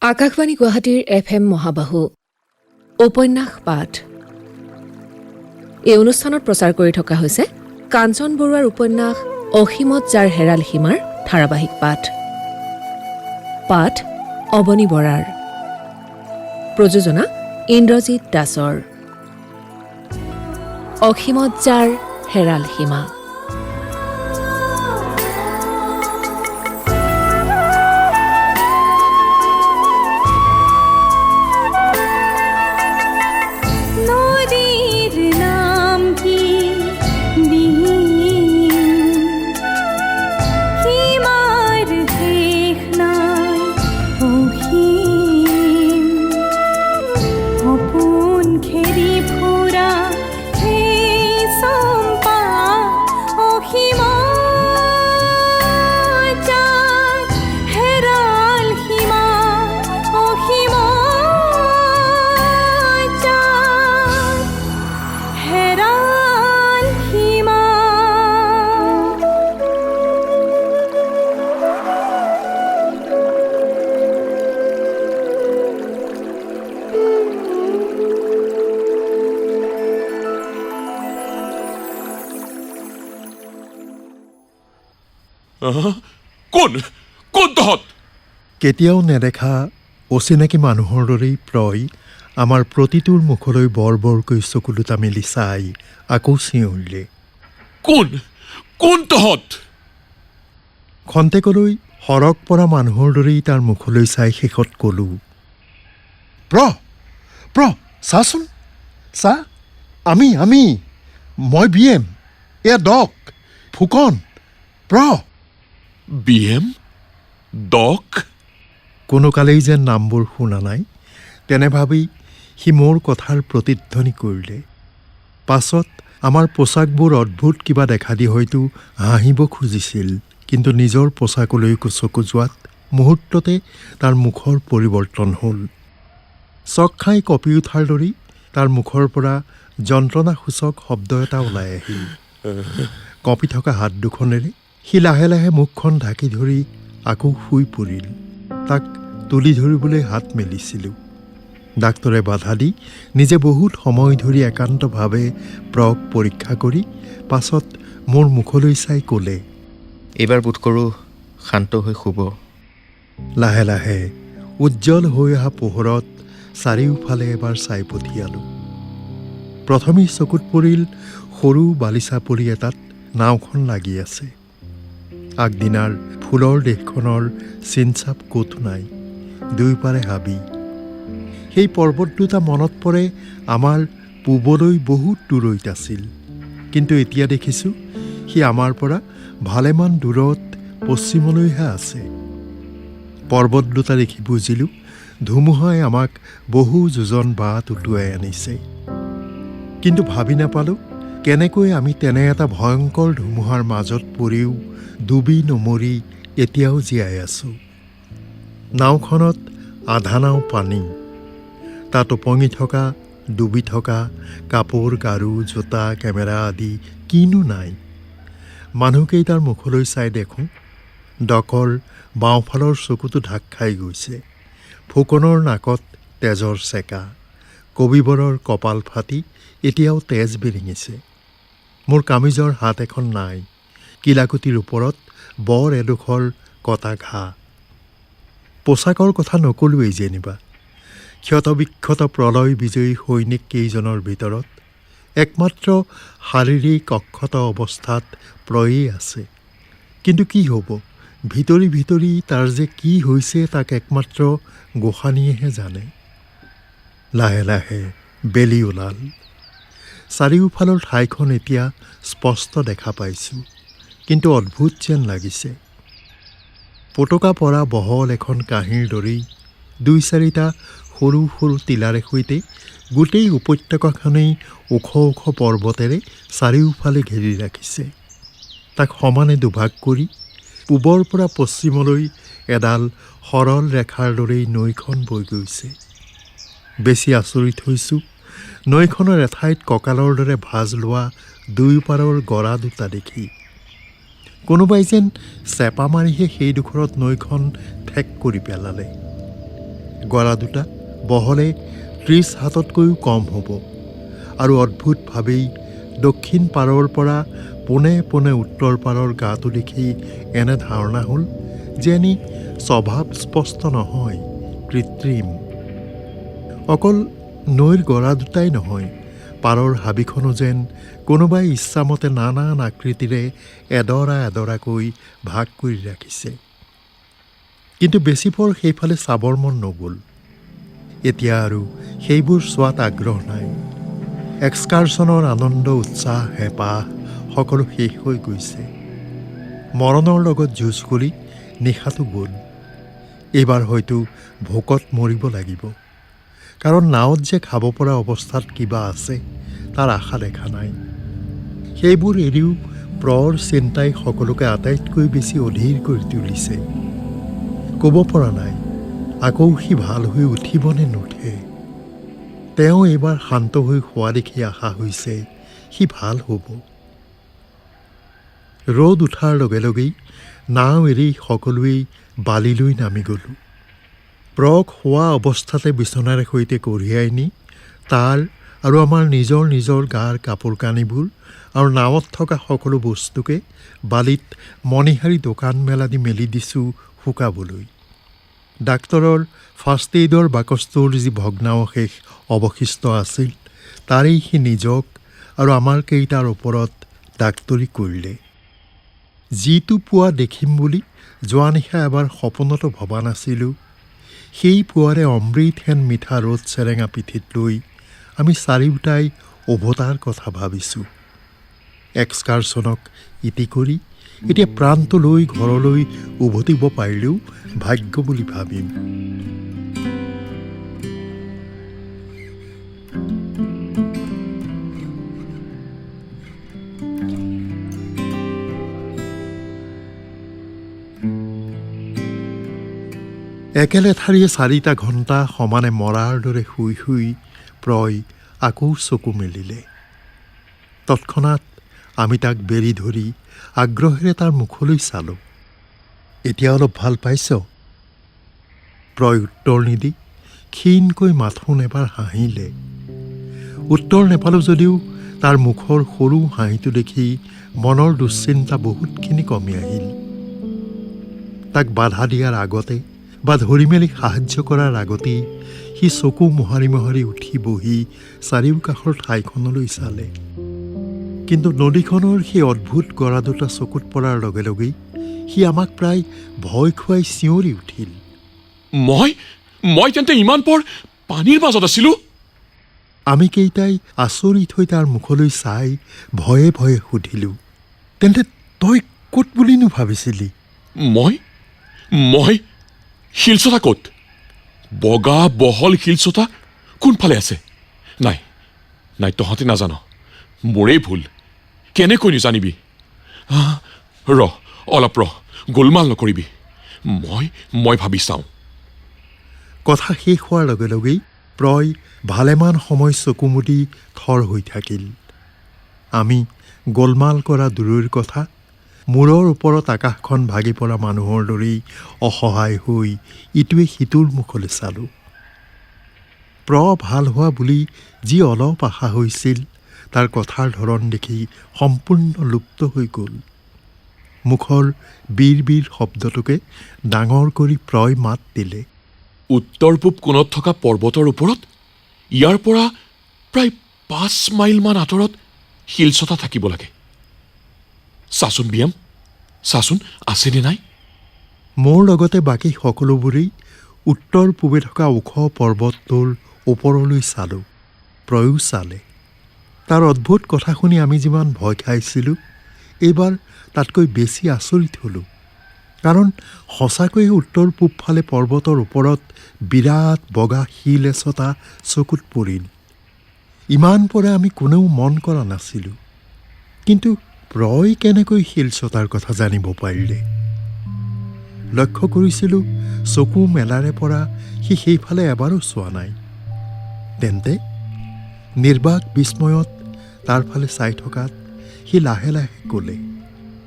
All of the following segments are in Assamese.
আকাশবাণী গুৱাহাটীৰ FM মহাবাহু উপন্যাস পাঠ এই অনুষ্ঠানত প্ৰচাৰ কৰি থকা হৈছে কাঞ্চন বৰুৱাৰ উপন্যাস অসীমত যাৰ হেৰাল সীমাৰ ধাৰাবাহিক পাঠ পাঠ অবনী বৰাৰ প্ৰযোজনা ইন্দ্ৰজিৎ দাসৰ অসীমত যাৰ হেৰাল সীমা কোন তহঁত? কেতিয়াও নেদেখা অচিনাকি মানুহৰ দৰেই প্ৰয় আমাৰ প্ৰতিটোৰ মুখলৈ বৰ বৰকৈ চকু দুটা মেলি চাই আকৌ চিঞৰিলে। কোন তহঁত? খন্তেকলৈ সৰগ পৰা মানুহৰ দৰেই তাৰ মুখলৈ চাই শেষত ক'লোঁ, প্ৰ চাচোন চা, আমি মই BM, এয়া ডক, ফুকন, BM? ডক? কোনো কালেই যেন নামবোৰ শুনা নাই তেনে ভাবি সি মোৰ কথাৰ প্ৰতিধ্বনি কৰিলে। পাছত আমাৰ পোছাকবোৰ অদ্ভুত কিবা দেখা দি হয়তো হাঁহিব খুজিছিল, কিন্তু নিজৰ পোছাকলৈ চকু যোৱাত মুহূৰ্ততে তাৰ মুখৰ পৰিৱৰ্তন হ'ল। চক খাই কঁপি উঠাৰ দৰেই তাৰ মুখৰ পৰা যন্ত্ৰণাসূচক শব্দ এটা ওলাই আহিল। কঁপি থকা হাত দুখনেৰে সি লাহে লাহে মুখখন ঢাকি ধৰি আকৌ শুই পৰিল। তাক তুলি ধৰিবলৈ হাত মেলিছিলোঁ। ডাক্তৰে বাধা দি নিজে বহুত সময় ধৰি একান্তভাৱে প্ৰক পৰীক্ষা কৰি পাছত মোৰ মুখলৈ চাই ক'লে, এইবাৰ বোধ কৰোঁ শান্ত হৈ শুব। লাহে লাহে উজ্জ্বল হৈ অহা পোহৰত চাৰিওফালে এবাৰ চাই পঠিয়ালোঁ। প্ৰথমেই চকুত পৰিল সৰু বালিচা পৰি এটাত নাওখন লাগি আছে। আগদিনাৰ ফুলৰ দেশখনৰ চিনচাপ ক'তো নাই, দুয়োপাৰে হাবি। সেই পৰ্বত দুটা মনত পৰে আমাৰ পূবলৈ বহুত দূৰৈত আছিল, কিন্তু এতিয়া দেখিছোঁ সি আমাৰ পৰা ভালেমান দূৰত পশ্চিমলৈহে আছে। পৰ্বত দুটা দেখি বুজিলোঁ ধুমুহাই আমাক বহু যোজন বাট উটুৱাই আনিছে। কিন্তু ভাবি নাপালোঁ কেনেকৈ আমি তেনে এটা ভয়ংকৰ ধুমুহাৰ মাজত পৰিও ডুবি নমৰি এতিয়াও জীয়াই আছোঁ। নাওখনত আধা নাও পানী, তাত উপঙি থকা ডুবি থকা কাপোৰ, গাৰু, জোতা, কেমেৰা আদি কিনো নাই। মানুহকেইটাৰ মুখলৈ চাই দেখোঁ ডকৰ বাওঁফালৰ চকুটো ঢাক খাই গৈছে। ফুকনৰ নাকত তেজৰ চেকা, কবিবৰৰ কপাল ফাটি এতিয়াও তেজ বিৰিঙিছে। মোৰ কামিজৰ হাত এখন নাই, কিলাকুটিৰ ওপৰত বৰ এডোখৰ কটা ঘাঁ। পোছাকৰ কথা নকলোৱেই যেনিবা। ক্ষতবিক্ষত প্ৰলয় বিজয়ী সৈনিক কেইজনৰ ভিতৰত একমাত্ৰ শাৰীৰিক অক্ষত অৱস্থাত প্ৰয়েই আছে। কিন্তু কি হ'ব, ভিতৰি ভিতৰি তাৰ যে কি হৈছে তাক একমাত্ৰ গোসাঁনীয়েহে জানে। লাহে লাহে বেলি ওলাল। চাৰিওফালৰ ঠাইখন এতিয়া স্পষ্ট দেখা পাইছোঁ, কিন্তু অদ্ভুত যেন লাগিছে। পতকা পৰা বহল এখন কাঁহীৰ দৰেই দুই চাৰিটা সৰু সৰু টিলাৰে সৈতে গোটেই উপত্যকাখনেই ওখ ওখ পৰ্বতেৰে চাৰিওফালে ঘেৰি ৰাখিছে। তাক সমানে দুভাগ কৰি পূবৰ পৰা পশ্চিমলৈ এডাল সৰল ৰেখাৰ দৰেই নৈখন বৈ গৈছে। বেছি আচৰিত হৈছোঁ নৈখনৰ এঠাইত কঁকালৰ দৰে ভাঁজ লোৱা দুয়োপাৰৰ গৰা দুটা দেখি। কোনোবাই যেন চেপা মাৰিহে সেইডোখৰত নৈখন ঠেক কৰি পেলালে। গৰা দুটা বহলে 30 হাততকৈও কম হ'ব আৰু অদ্ভুতভাৱেই দক্ষিণ পাৰৰ পৰা পোনে পোনে উত্তৰ পাৰৰ গাটো দেখি এনে ধাৰণা হ'ল যেনি স্বভাৱ স্পষ্ট নহয়, কৃত্ৰিম। অকল নৈৰ গৰা দুটাই নহয়, পাৰৰ হাবিখনো যেন কোনোবাই ইচ্ছামতে নানান আকৃতিৰে এডৰা এডৰাকৈ ভাগ কৰি ৰাখিছে। কিন্তু বেছি পৰ সেইফালে চাবৰ মন নগ'ল। এতিয়া আৰু সেইবোৰ চোৱাত আগ্ৰহ নাই। এক্সকাৰ্ছনৰ আনন্দ, উৎসাহ, হেঁপাহ সকলো শেষ হৈ গৈছে। মৰণৰ লগত যুঁজ কৰি নিশাটো গ'ল। এইবাৰ হয়তো ভোকত মৰিব লাগিব, কাৰণ নাৱত যে খাব পৰা অৱস্থাত কিবা আছে তাৰ আশা দেখা নাই। সেইবোৰ এৰিও প্ৰৰ চিন্তাই সকলোকে আটাইতকৈ বেছি অধীৰ কৰি তুলিছে। ক'ব পৰা নাই আকৌ সি ভাল হৈ উঠিবনে নুঠে। তেওঁ এইবাৰ শান্ত হৈ শোৱা দেখি আশা হৈছে সি ভাল হ'ব। ৰ'দ উঠাৰ লগে লগেই নাও এৰি সকলোৱেই বালিলৈ নামি গ'লোঁ। প্ৰক শোৱা অৱস্থাতে বিচনাৰে সৈতে কঢ়িয়াই নি তাৰ আৰু আমাৰ নিজৰ নিজৰ গাৰ কাপোৰ কানিবোৰ আৰু নাৱত থকা সকলো বস্তুকে বালিত মণিহাৰী দোকান মেলা দি মেলি দিছোঁ শুকাবলৈ। ডাক্তৰৰ ফাৰ্ষ্ট এইডৰ বাকচটোৰ যি ভগ্নাৱশেষ অৱশিষ্ট আছিল তাৰেই সি নিজক আৰু আমাৰ কেইটাৰ ওপৰত ডাক্তৰী কৰিলে। যিটো পুৱা দেখিম বুলি যোৱা নিশা এবাৰ সপোনতো ভবা নাছিলোঁ, সেই পুৱাৰে অমৃত হেন মিঠা ৰ'দ চেৰেঙা পিঠিত লৈ আমি চাৰিওটাই উভতাৰ কথা ভাবিছোঁ। এক্সকাৰ্ছনক ইতি কৰি এতিয়া প্ৰাণটো লৈ ঘৰলৈ উভতিব পাৰিলেও ভাগ্য বুলি ভাবিম। একেলেঠাৰিয়ে 4টা ঘণ্টা সমানে মৰাৰ দৰে শুই শুই প্ৰয় আকৌ চকু মেলিলে। তৎক্ষণাত আমি তাক বেৰি ধৰি আগ্ৰহেৰে তাৰ মুখলৈ চালোঁ। এতিয়া অলপ ভাল পাইছ? প্ৰয় উত্তৰ নিদি ক্ষীণকৈ মাথোন এবাৰ হাঁহিলে। উত্তৰ নেপালোঁ যদিও তাৰ মুখৰ সৰু হাঁহিটো দেখি মনৰ দুশ্চিন্তা বহুতখিনি কমি আহিল। তাক বাধা দিয়াৰ আগতে বা ধৰি মেলি সাহায্য কৰাৰ আগতেই সি চকু মোহাৰি মোহাৰি উঠি বহি চাৰিওকাষৰ ঠাইখনলৈ চালে। কিন্তু নদীখনৰ সেই অদ্ভুত গৰা দুটা চকুত পৰাৰ লগে লগেই সি আমাক প্ৰায় ভয় খুৱাই চিঞৰি উঠিল। মই তেন্তে ইমান পৰ পানীৰ মাজত আছিলোঁ? আমি কেইটাই আচৰিত হৈ তাৰ মুখলৈ চাই ভয়ে ভয়ে সুধিলোঁ, তেন্তে তই ক'ত বুলিনো ভাবিছিলি? মই শিলচটা ক'ত? বগা বহল শিলচটা কোনফালে আছে? নাই তহঁতে নাজান, মোৰেই ভুল। কেনেকৈনো জানিবি? অলপ গোলমাল নকৰিবি, মই ভাবি চাওঁ। কথা শেষ হোৱাৰ লগে লগেই প্ৰয় ভালেমান সময় চকু মুদি থৰ হৈ থাকিল। আমি গোলমাল কৰা দূৰৈৰ কথা, মূৰৰ ওপৰত আকাশখন ভাগি পৰা মানুহৰ দৰেই অসহায় হৈ ইটোৱে সিটোৰ মুখলৈ চালোঁ। ভাল হোৱা বুলি যি অলপ আশা হৈছিল তাৰ কথাৰ ধৰণ দেখি সম্পূৰ্ণ লুপ্ত হৈ গ'ল। মুখৰ বীৰ বীৰ শব্দটোকে ডাঙৰ কৰি প্ৰয় মাত দিলে। উত্তৰ পূব কোণত থকা পৰ্বতৰ ওপৰত ইয়াৰ পৰা প্ৰায় 5 মাইলমান আঁতৰত শিলচটা থাকিব লাগে। চাচোন বিয়াম, চাচোন আছেনে নাই? মোৰ লগতে বাকী সকলোবোৰেই উত্তৰ পূবে থকা ওখ পৰ্বতটোৰ ওপৰলৈ চালোঁ। প্ৰয়ো চালে। তাৰ অদ্ভুত কথা শুনি আমি যিমান ভয় খাইছিলোঁ, এইবাৰ তাতকৈ বেছি আচৰিত হ'লোঁ। কাৰণ সঁচাকৈয়ে উত্তৰ পূবফালে পৰ্বতৰ ওপৰত বিৰাট বগা শিল এচটা চকুত পৰিল। ইমান পৰে আমি কোনেও মন কৰা নাছিলোঁ। কিন্তু প্ৰয় কেনেকৈ শিলচটাৰ কথা জানিব পাৰিলে? লক্ষ্য কৰিছিলোঁ চকু মেলাৰে পৰা সি সেইফালে এবাৰো চোৱা নাই। তেন্তে নিৰ্বাক বিস্ময়ত তাৰ ফালে চাই থকাত সি লাহে লাহে ক'লে,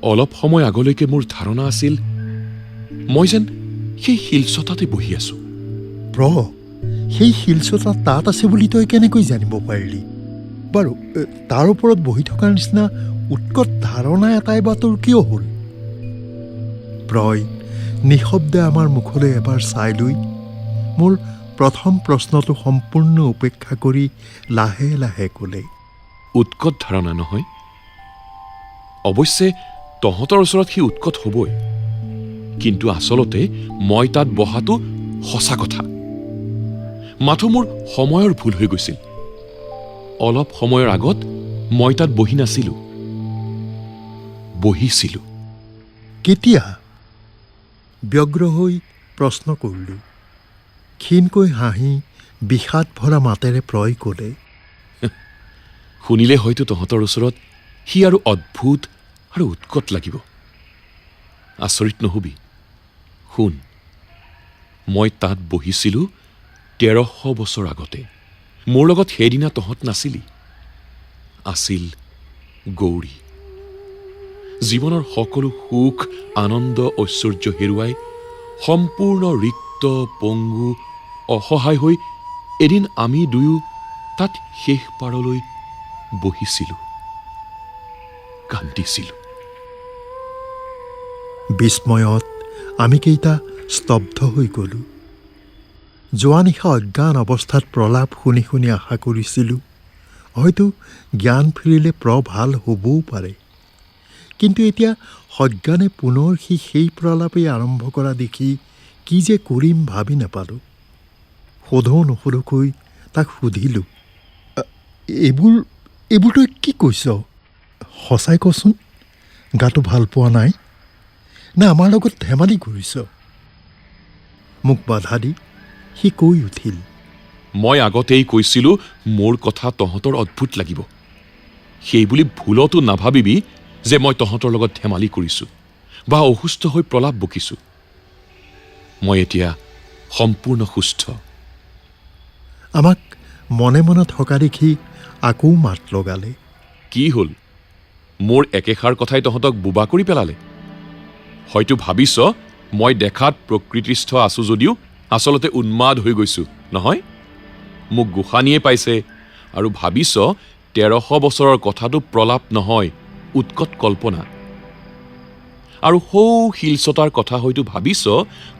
অলপ সময় আগলৈকে মোৰ ধাৰণা আছিল মই যেন সেই শিলচটাতে বহি আছোঁ। সেই শিলচটা তাত আছে বুলি তই কেনেকৈ জানিব পাৰিলি? বাৰু তাৰ ওপৰত বহি থকাৰ নিচিনা উৎকট ধাৰণা এটাই বা তোৰ কিয় হ'ল? নিঃশব্দে আমাৰ মুখলৈ এবাৰ চাই লৈ মোৰ প্ৰথম প্ৰশ্নটো সম্পূৰ্ণ উপেক্ষা কৰি লাহে লাহে ক'লে, উৎকট ধাৰণা নহয়। অৱশ্যে তহঁতৰ ওচৰত সি উৎকট হ'বই, কিন্তু আচলতে মই তাত বহাটো সঁচা কথা। মাথো মোৰ সময়ৰ ভুল হৈ গৈছিল। অলপ সময়ৰ আগত মই তাত বহি নাছিলোঁ, বহিছিলোঁ। কেতিয়া? ব্যগ্ৰ হৈ প্ৰশ্ন কৰিলোঁ। ক্ষীণকৈ হাঁহি বিষাদ ভৰা মাতেৰে প্ৰয় ক'লে, শুনিলে হয়তো তহঁতৰ ওচৰত সি আৰু অদ্ভুত আৰু উৎকট লাগিব। আচৰিত নহবি। শুন, মই তাত বহিছিলোঁ 1300 বছৰ আগতে। মোৰ লগত সেইদিনা তহঁত নাছিলি। আছিল গৌৰী। জীৱনৰ সকলো সুখ আনন্দ ঐশ্বৰ্য হেৰুৱাই সম্পূৰ্ণ ৰিক্ত পংগু অসহায় হৈ এদিন আমি দুয়ো তাত শেষ পাৰলৈ বহিছিলোঁ, কান্দিছিলোঁ। বিস্ময়ত আমি কেইটা স্তব্ধ হৈ গ'লোঁ। যোৱা নিশা অজ্ঞান অৱস্থাত প্ৰলাপ শুনি শুনি আশা কৰিছিলোঁ হয়তো জ্ঞান ফিৰিলে ভাল হ'বও পাৰে। কিন্তু এতিয়া সজ্ঞানে পুনৰ সেই প্ৰলাপেই আৰম্ভ কৰা দেখি কি যে কৰিম ভাবি নাপালোঁ। সোধো নোসোধোকৈ তাক সুধিলোঁ, এইবোৰ তই কি কৈছ? সঁচাই কচোন, গাটো ভাল পোৱা নাই নে আমাৰ লগত ধেমালি কৰিছ? মোক বাধা দি সি কৈ উঠিল, মই আগতেই কৈছিলোঁ মোৰ কথা তহঁতৰ অদ্ভুত লাগিব। সেই বুলি ভুলতো নাভাবিবি যে মই তহঁতৰ লগত ধেমালি কৰিছোঁ বা অসুস্থ হৈ প্ৰলাপ বকিছোঁ। মই এতিয়া সম্পূৰ্ণ সুস্থ। আমাক মনে মনে থকা দেখি আকৌ মাত লগালে, কি হ'ল? মোৰ একেষাৰ কথাই তহঁতক বোবা কৰি পেলালে। হয়তো ভাবিছ মই দেখাত প্ৰকৃতিস্থ আছোঁ যদিও আচলতে উন্মাদ হৈ গৈছোঁ, নহয়? মোক গোসানীয়ে পাইছে আৰু ভাবিছ 1300 বছৰৰ কথাটো প্ৰলাপ নহয়, উৎকট কল্পনা। আৰু সৌ শিলচটাৰ কথা হয়তো ভাবিছ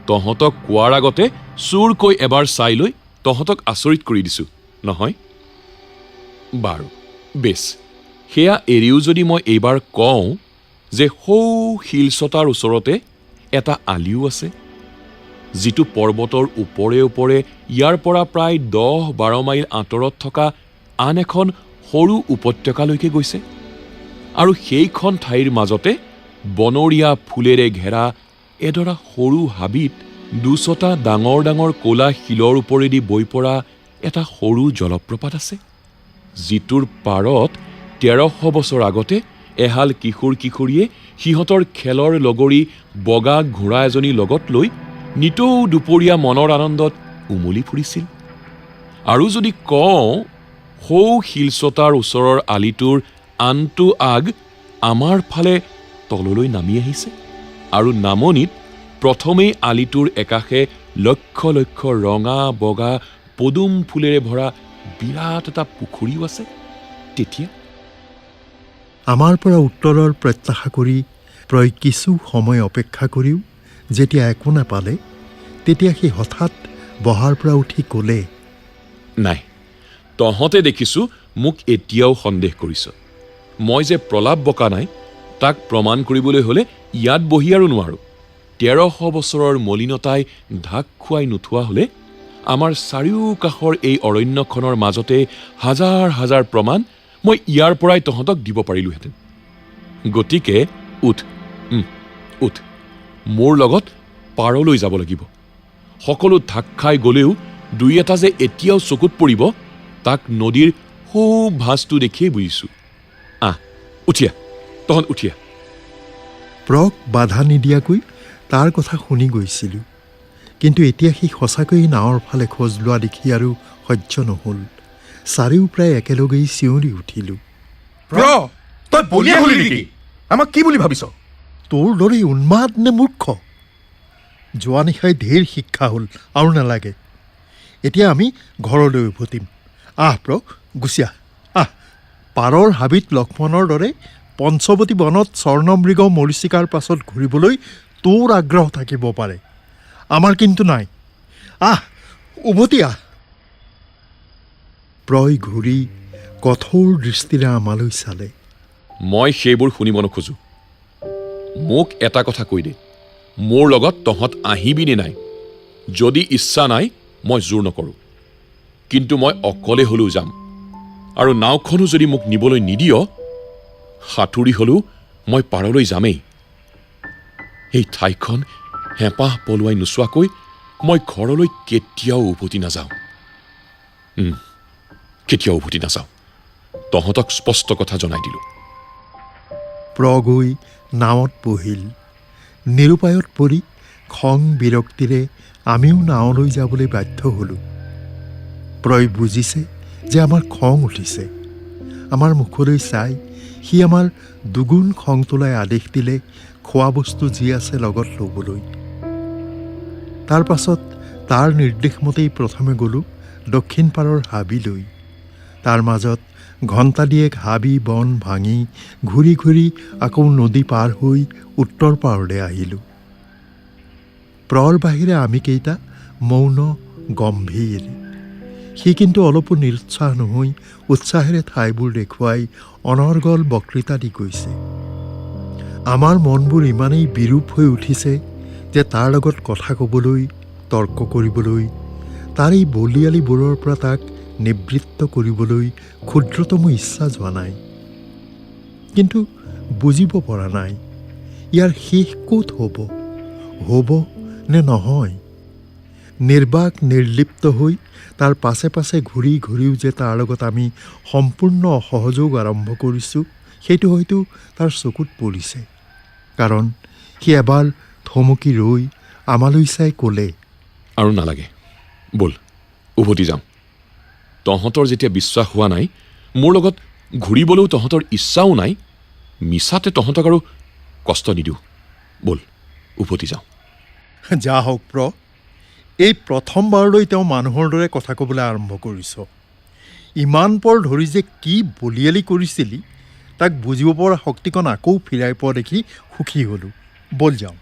তহঁতক কোৱাৰ আগতে চুৰকৈ এবাৰ চাই লৈ তহঁতক আচৰিত কৰি দিছোঁ, নহয়? বাৰু বেছ, সেয়া এৰিও যদি মই এইবাৰ কওঁ যে সৌ শিলচটাৰ ওচৰতে এটা আলিও আছে, যিটো পৰ্বতৰ ওপৰে ওপৰে ইয়াৰ পৰা প্ৰায় 10-12 মাইল আঁতৰত থকা আন এখন সৰু উপত্যকালৈকে গৈছে। আৰু সেইখন ঠাইৰ মাজতে বনৰীয়া ফুলেৰে ঘেৰা এডৰা সৰু হাবিত 2-ছটা ডাঙৰ ডাঙৰ ক'লা শিলৰ ওপৰেদি বৈ পৰা এটা সৰু জলপ্ৰপাত আছে, যিটোৰ পাৰত 1300 বছৰ আগতে এহাল কিশোৰ কিশোৰীয়ে সিহঁতৰ খেলৰ লগৰী বগা ঘোঁৰা এজনী লগত লৈ নিতৌ দুপৰীয়া মনৰ আনন্দত উমলি ফুৰিছিল। আৰু যদি কওঁ সৌ শিলচটাৰ ওচৰৰ আলিটোৰ আনটো আগ আমাৰ ফালে তললৈ নামি আহিছে, আৰু নামনিত প্ৰথমেই আলিটোৰ একাষে লক্ষ লক্ষ ৰঙা বগা পদুম ফুলেৰে ভৰা বিৰাট এটা পুখুৰীও আছে, তেতিয়া আমাৰ পৰা উত্তৰৰ প্ৰত্যাশা কৰি প্ৰায় কিছু সময় অপেক্ষা কৰিও যেতিয়া একো নাপালে, তেতিয়া সি হঠাৎ বহাৰ পৰা উঠি ক'লে, নাই, তহঁতে দেখিছোঁ মোক এতিয়াও সন্দেহ কৰিছ। মই যে প্ৰলাপ বকা নাই তাক প্ৰমাণ কৰিবলৈ হ'লে ইয়াত বহি আৰু নোৱাৰোঁ। 1300 বছৰৰ মলিনতাই ঢাক খুৱাই নোথোৱা হ'লে আমাৰ চাৰিওকাষৰ এই অৰণ্যখনৰ মাজতে হাজাৰ হাজাৰ প্ৰমাণ মই ইয়াৰ পৰাই তহঁতক দিব পাৰিলোহেঁতেন। গতিকে উঠ, উঠ, মোৰ লগত পাৰলৈ যাব লাগিব। সকলো ঢাক খাই গ'লেও দুই এটা যে এতিয়াও চকুত পৰিব তাক নদীৰ সৌ ভাঁজটো দেখিয়েই বুজিছোঁ। উঠিয়া, তহঁত উঠিয়া। প্ৰক বাধা নিদিয়াকৈ তাৰ কথা শুনি গৈছিলোঁ, কিন্তু এতিয়া সি সঁচাকৈ নাৱৰ ফালে খোজ লোৱা দেখি আৰু সহ্য নহ'ল। চাৰিও প্ৰায় একেলগেই চিঞৰি উঠিলোঁ, তই বলিয়া হলি নেকি? আমাক কি বুলি ভাবিছ? তোৰ দৰে উন্মাদ নে মূৰ্খ? যোৱা নিশাই ঢেৰ শিক্ষা হ'ল, আৰু নালাগে। এতিয়া আমি ঘৰলৈ উভতিম। আহ গুচি আহ। পাৰৰ হাবিত লক্ষ্মণৰ দৰে পঞ্চৱতী বনত স্বৰ্ণমৃগ মৰীচিকাৰ পাছত ঘূৰিবলৈ তোৰ আগ্ৰহ থাকিব পাৰে, আমাৰ কিন্তু নাই। উভতি আহ। প্ৰয় ঘূৰি কঠোৰ দৃষ্টিৰে আমালৈ চালে। মই সেইবোৰ শুনিব নোখোজো। মোক এটা কথা কৈ দে, মোৰ লগত তহঁত আহিবি নে নাই? যদি ইচ্ছা নাই মই জোৰ নকৰোঁ, কিন্তু মই অকলে হ'লেও যাম। আৰু নাওখনো যদি মোক নিবলৈ নিদিয়, সাঁতুৰি হ'লেও মই পাৰলৈ যামেই। এই ঠাইখন হেঁপাহ পলুৱাই নোচোৱাকৈ মই ঘৰলৈ কেতিয়াও উভতি নাযাওঁ। কেতিয়াও উভতি নাযাওঁ। তহঁতক স্পষ্ট কথা জনাই দিলোঁ। গৈ নাৱত বহিল। নিৰুপায়ত পৰি খং বিৰক্তিৰে আমিও নাৱলৈ যাবলৈ বাধ্য হ'লোঁ। প্ৰয় বুজিছে যে আমাৰ খং উঠিছে। আমাৰ মুখলৈ চাই সি আমাৰ দুগুণ খং তোলাই আদেশ দিলে খোৱা বস্তু যি আছে লগত ল'বলৈ। তাৰ পাছত তাৰ নিৰ্দেশমতেই প্ৰথমে গ'লোঁ দক্ষিণ পাৰৰ হাবিলৈ। তাৰ মাজত ঘণ্টা দিয়েক হাবি বন ভাঙি ঘূৰি ঘূৰি আকৌ নদী পাৰ হৈ উত্তৰ পাৰলৈ আহিলোঁ। প্ৰৰ বাহিৰে আমি কেইটা মৌন গম্ভীৰ। সি কিন্তু অলপো নিৰুৎসাহ নহৈ উৎসাহেৰে ঠাইবোৰ দেখুৱাই অনৰ্গল বক্তৃতা দি গৈছে। আমাৰ মনবোৰ ইমানেই বিৰূপ হৈ উঠিছে যে তাৰ লগত কথা ক'বলৈ, তৰ্ক কৰিবলৈ, তাৰ এই বলিয়ালিবোৰৰ পৰা তাক নিবৃত্ত কৰিবলৈ ক্ষুদ্ৰতম ইচ্ছা যোৱা নাই। কিন্তু বুজিব পৰা নাই ইয়াৰ শেষ ক'ত হ'ব নে নহয়। নিৰ্বাক নিৰ্লিপ্ত হৈ তাৰ পাছে পাছে ঘূৰি ঘূৰিও যে তাৰ লগত আমি সম্পূৰ্ণ অসহযোগ আৰম্ভ কৰিছোঁ, সেইটো হয়তো তাৰ চকুত পৰিছে। কাৰণ সি এবাৰ থমকি ৰৈ আমালৈ চাই ক'লে, আৰু নালাগে, ব'ল উভতি যাওঁ। তহঁতৰ যেতিয়া বিশ্বাস হোৱা নাই, মোৰ লগত ঘূৰিবলৈও তহঁতৰ ইচ্ছাও নাই, মিছাতে তহঁতক আৰু কষ্ট নিদিওঁ। ব'ল উভতি যাওঁ। যা হওক এই প্ৰথমবাৰলৈ তেওঁ মানুহৰ দৰে কথা ক'বলৈ আৰম্ভ কৰিছ। ইমান পৰ ধৰি যে কি বলিয়ালি কৰিছিলি তাক বুজিব পৰা শক্তিকণ আকৌ ফিৰাই পোৱা দেখি সুখী হ'লোঁ। ব'ল যাওঁ।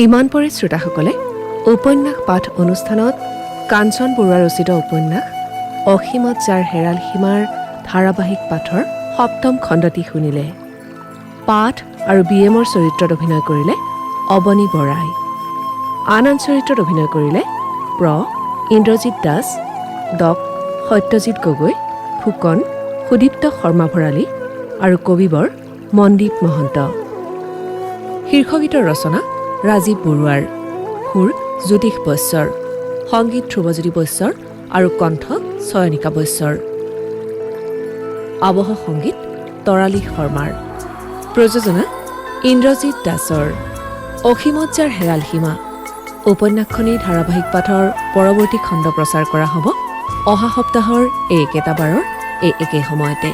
ইমান পৰে শ্ৰোতাসকলে উপন্যাস পাঠ অনুষ্ঠানত কাঞ্চন বৰুৱা ৰচিত উপন্যাস অসীমত যাৰ হেৰাল সীমাৰ ধাৰাবাহিক পাঠৰ ৭ম খণ্ডটি শুনিলে। পাঠ আৰু BMৰ চৰিত্ৰত অভিনয় কৰিলে অৱনী বৰাই। আন চৰিত্ৰত অভিনয় কৰিলে ইন্দ্ৰজিৎ দাস, সত্যজিৎ গগৈ, ফুকন, সুদীপ্ত শৰ্মা ভৰালী আৰু কবিবৰ মনদীপ মহন্ত। শীৰ্ষগীতৰ ৰচনা ৰাজীৱ বৰুৱাৰ, সুৰ জ্যোতিষ বৈশ্যৰ, সংগীত ধ্ৰুৱজ্যোতি বৈশ্যৰ আৰু কণ্ঠ চয়নিকা বৈশ্যৰ। আৱহ সংগীত তৰালী শৰ্মাৰ। প্ৰযোজনা ইন্দ্ৰজিৎ দাসৰ। অসীমত যাৰ হেৰাল সীমা উপন্যাসখনিৰ ধাৰাবাহিক পাঠৰ পৰৱৰ্তী খণ্ড প্ৰচাৰ কৰা হ'ব অহা সপ্তাহৰ এই একেটা বাৰৰ এই একে সময়তে।